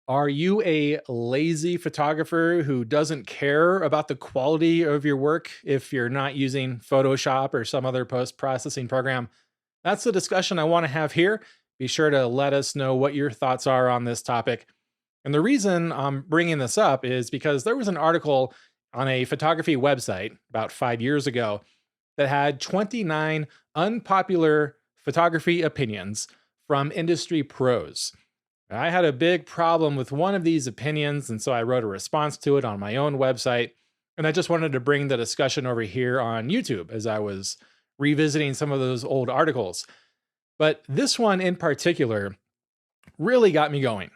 Are you a lazy photographer who doesn't care about the quality of your work if you're not using Photoshop or some other post processing program? That's the discussion I want to have here. Be sure to let us know what your thoughts are on this topic. And the reason I'm bringing this up is because there was an article on a photography website about 5 years ago that had 29 unpopular photography opinions from industry pros. I had a big problem with one of these opinions, and so I wrote a response to it on my own website. And I just wanted to bring the discussion over here on YouTube as I was revisiting some of those old articles. But this one in particular really got me going.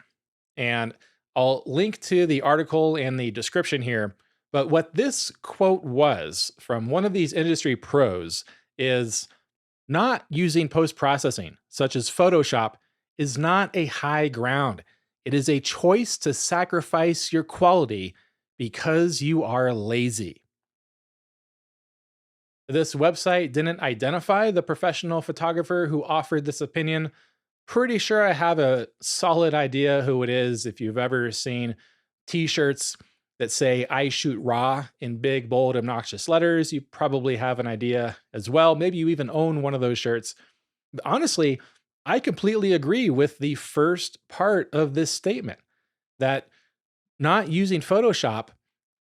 And I'll link to the article in the description here. But what this quote was from one of these industry pros is not using post processing, such as Photoshop, is not a high ground. It is a choice to sacrifice your quality because you are lazy. This website didn't identify the professional photographer who offered this opinion. Pretty sure I have a solid idea who it is. If you've ever seen t shirts that say "I shoot raw" in big, bold, obnoxious letters, you probably have an idea as well. Maybe you even own one of those shirts. Honestly, I completely agree with the first part of this statement that not using Photoshop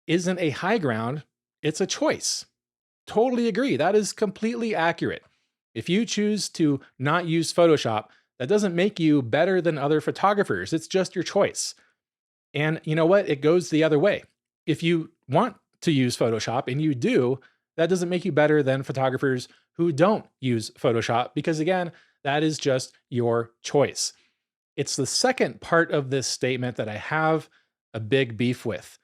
isn't a high ground, it's a choice. Totally agree. That is completely accurate. If you choose to not use Photoshop, that doesn't make you better than other photographers. It's just your choice. And you know what? It goes the other way. If you want to use Photoshop and you do, that doesn't make you better than photographers who don't use Photoshop because, again, that is just your choice. It's the second part of this statement that I have a big beef with,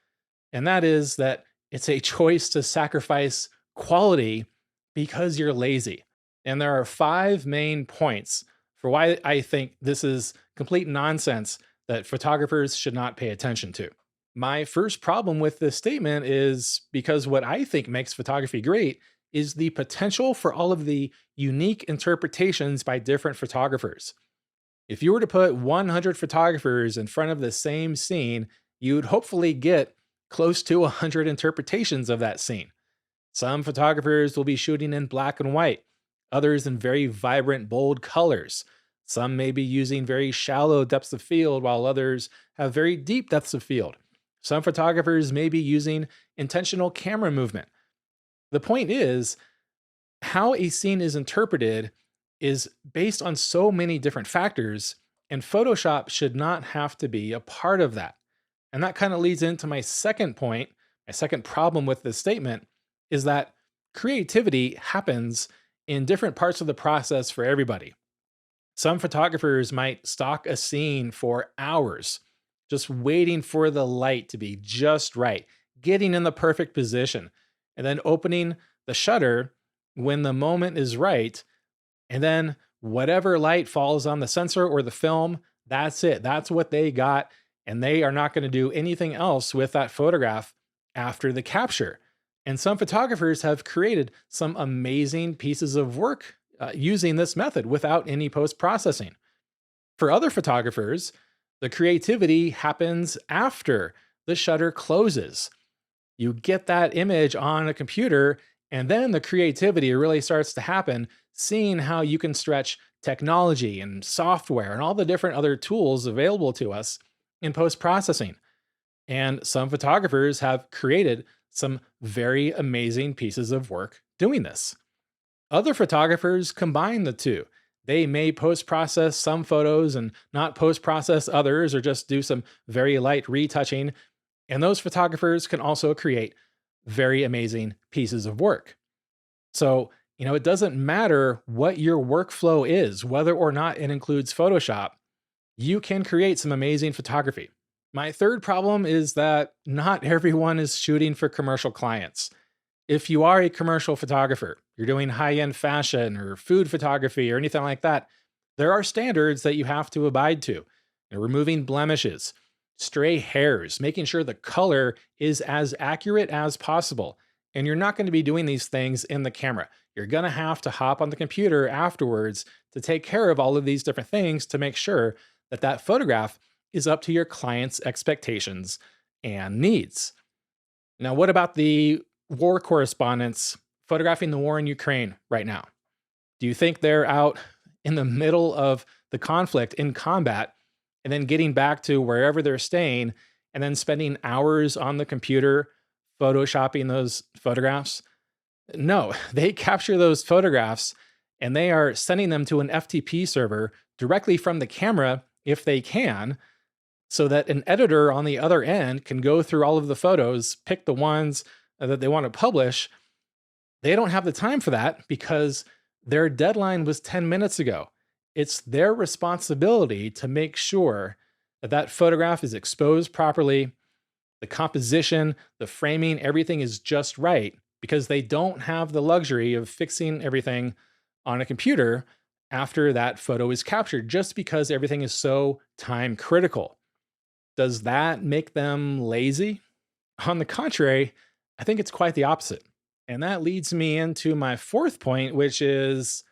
and that is that it's a choice to sacrifice quality because you're lazy. And there are five main points for why I think this is complete nonsense that photographers should not pay attention to. My first problem with this statement is because what I think makes photography great is the potential for all of the unique interpretations by different photographers. If you were to put 100 photographers in front of the same scene, you'd hopefully get close to 100 interpretations of that scene. Some photographers will be shooting in black and white, others in very vibrant, bold colors. Some may be using very shallow depths of field, while others have very deep depths of field. Some photographers may be using intentional camera movement. The point is, how a scene is interpreted is based on so many different factors, and Photoshop should not have to be a part of that. And that kind of leads into my second point. My second problem with this statement is that creativity happens in different parts of the process for everybody. Some photographers might stock a scene for hours, just waiting for the light to be just right, getting in the perfect position, and then opening the shutter when the moment is right. And then whatever light falls on the sensor or the film, that's it. That's what they got. And they are not going to do anything else with that photograph after the capture. And some photographers have created some amazing pieces of work using this method without any post processing. For other photographers, the creativity happens after the shutter closes. You get that image on a computer, and then the creativity really starts to happen, seeing how you can stretch technology and software and all the different other tools available to us in post processing. And some photographers have created some very amazing pieces of work doing this. Other photographers combine the two. They may post process some photos and not post process others, or just do some very light retouching. And those photographers can also create very amazing pieces of work. So, it doesn't matter what your workflow is, whether or not it includes Photoshop, you can create some amazing photography. My third problem is that not everyone is shooting for commercial clients. If you are a commercial photographer, you're doing high-end fashion or food photography or anything like that, there are standards that you have to abide to. Removing blemishes, stray hairs, making sure the color is as accurate as possible. And you're not going to be doing these things in the camera. You're going to have to hop on the computer afterwards to take care of all of these different things to make sure that that photograph is up to your client's expectations and needs. Now, what about the war correspondents photographing the war in Ukraine right now? Do you think they're out in the middle of the conflict in combat and then getting back to wherever they're staying and then spending hours on the computer photoshopping those photographs? No, they capture those photographs and they are sending them to an FTP server directly from the camera if they can, so that an editor on the other end can go through all of the photos, pick the ones that they want to publish. They don't have the time for that because their deadline was 10 minutes ago. It's their responsibility to make sure that that photograph is exposed properly, the composition, the framing, everything is just right because they don't have the luxury of fixing everything on a computer after that photo is captured just because everything is so time critical. Does that make them lazy? On the contrary, I think it's quite the opposite. And that leads me into my fourth point, which is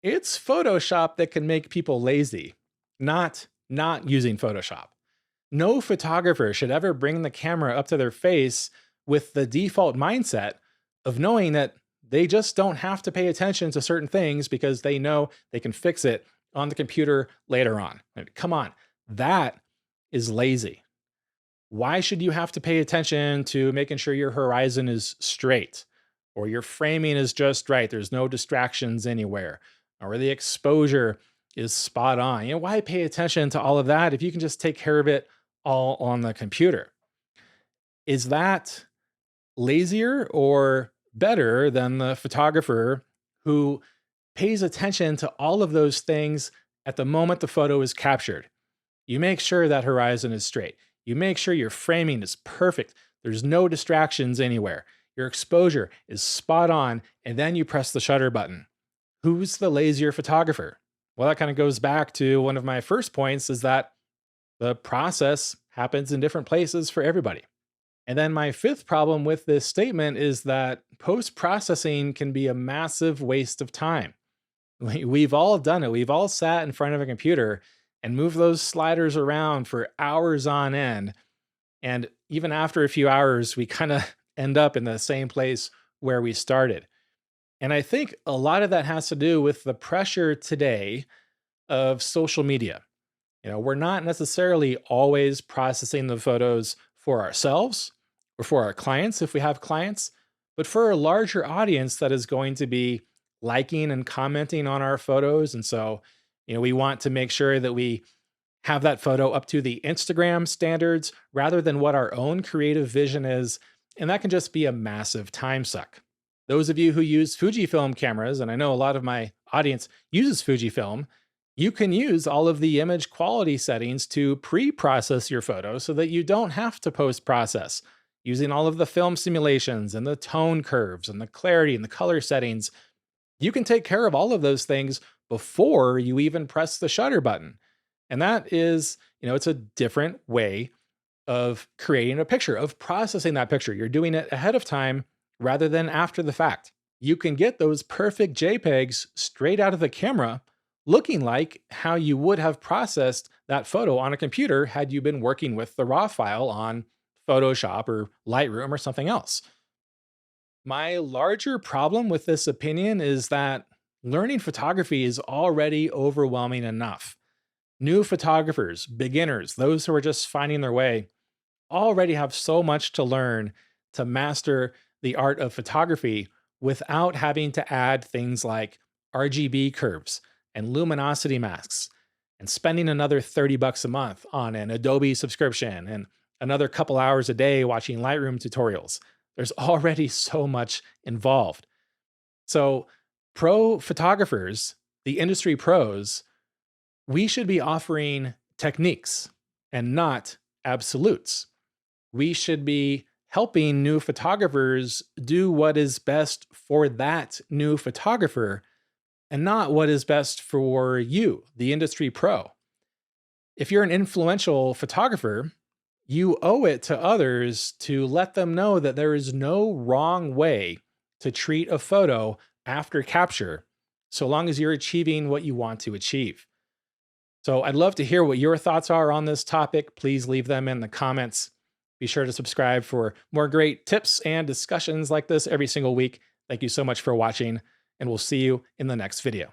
it's Photoshop that can make people lazy, not using Photoshop. No photographer should ever bring the camera up to their face with the default mindset of knowing that they just don't have to pay attention to certain things because they know they can fix it on the computer later on. Come on, that is lazy. Why should you have to pay attention to making sure your horizon is straight or your framing is just right? There's no distractions anywhere, or the exposure is spot on. Why pay attention to all of that if you can just take care of it all on the computer? Is that lazier or better than the photographer who pays attention to all of those things at the moment the photo is captured? You make sure that horizon is straight. You make sure your framing is perfect. There's no distractions anywhere. Your exposure is spot on, and then you press the shutter button. Who's the lazier photographer? Well, that kind of goes back to one of my first points, is that the process happens in different places for everybody. And then my fifth problem with this statement is that post-processing can be a massive waste of time. We've all done it. We've all sat in front of a computer and moved those sliders around for hours on end. And even after a few hours, we kind of end up in the same place where we started. And I think a lot of that has to do with the pressure today of social media. We're not necessarily always processing the photos for ourselves or for our clients if we have clients, but for a larger audience that is going to be liking and commenting on our photos. And so, we want to make sure that we have that photo up to the Instagram standards rather than what our own creative vision is. And that can just be a massive time suck. Those of you who use Fujifilm cameras, and I know a lot of my audience uses Fujifilm, you can use all of the image quality settings to pre-process your photo so that you don't have to post-process, using all of the film simulations and the tone curves and the clarity and the color settings. You can take care of all of those things before you even press the shutter button. And that is, it's a different way of creating a picture, of processing that picture. You're doing it ahead of time rather than after the fact. You can get those perfect JPEGs straight out of the camera, looking like how you would have processed that photo on a computer had you been working with the raw file on Photoshop or Lightroom or something else. My larger problem with this opinion is that learning photography is already overwhelming enough. New photographers, beginners, those who are just finding their way, already have so much to learn to master the art of photography without having to add things like RGB curves and luminosity masks and spending another $30 a month on an Adobe subscription and another couple hours a day watching Lightroom tutorials. There's already so much involved. So, pro photographers, the industry pros, we should be offering techniques and not absolutes. We should be helping new photographers do what is best for that new photographer and not what is best for you, the industry pro. If you're an influential photographer, you owe it to others to let them know that there is no wrong way to treat a photo after capture, so long as you're achieving what you want to achieve. So I'd love to hear what your thoughts are on this topic. Please leave them in the comments. Be sure to subscribe for more great tips and discussions like this every single week. Thank you so much for watching, and we'll see you in the next video.